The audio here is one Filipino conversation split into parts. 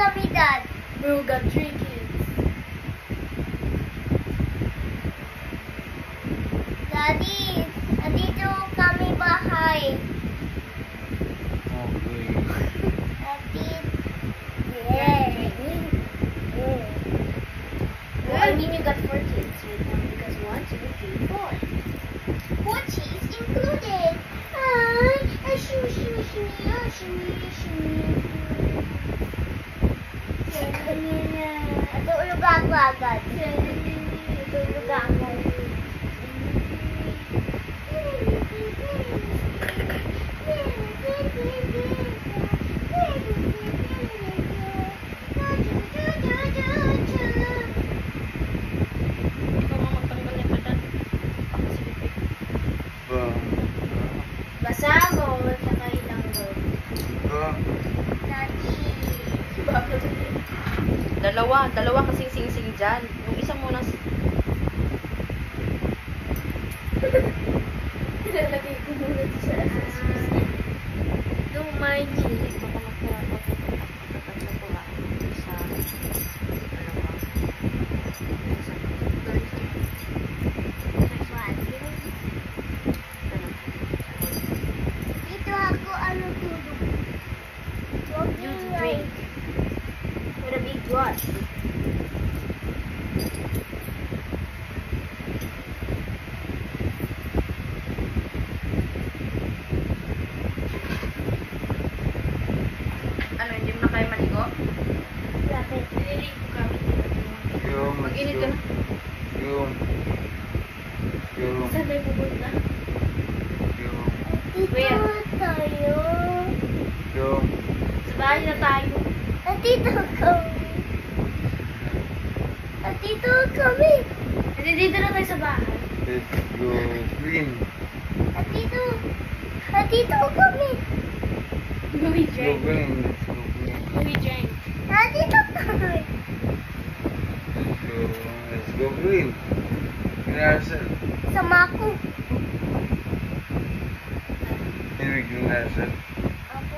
kami, Dad. We got 3 kids. Daddy, nandito kami bahay. Okay. Daddy. Yeah. Well, I mean, you got 4 kids right now because 1, 2, 3, 4. 4 cheese included. Ay, shimmy. Natulog ako agad. Natulog ako. Ikaw nga magtanggal nito dyan. Basa mo, saka ilanggo. Dalawa kasing sing-sing dyan. Yung isa muna. Nilalagay ko muna sa SSPC. Don't mind me. Dito ako ano tulog. You drink. With a big glass. Ano, hindi mo na kayo maligo? Bakit? Nililigo kami. Mag-init ka na. Saan tayo pupunta? Dito tayo. Sa bahay na tayo. Dito kami. Dito kami. Hindi, dito na tayo sa bahay. Dito kami. We drank. We drank. Dito kami. Let's go green. Green Sama ko. green acid. Ako.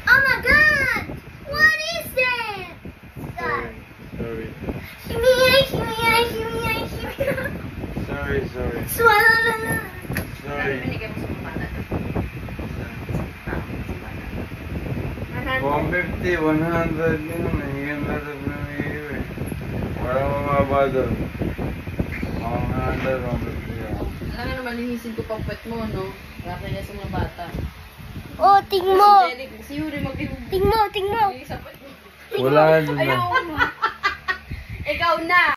Oh my God! What is it? God. Sorry. Shimmy. Sorry. Swalala. Ano binigay mo sa mga bata? 150, 100 yun. Hingin na ito pinamili. Parang mababa doon. 100, 150 yan. Alam nga naman, linisin ko pang pet mo, no? Wala kaya sa mga bata. Oh, ting mo. Si Derek, si Yuri mag-linis Ting mo. sa pet mo. Wala doon na. Ayaw mo. Ikaw na.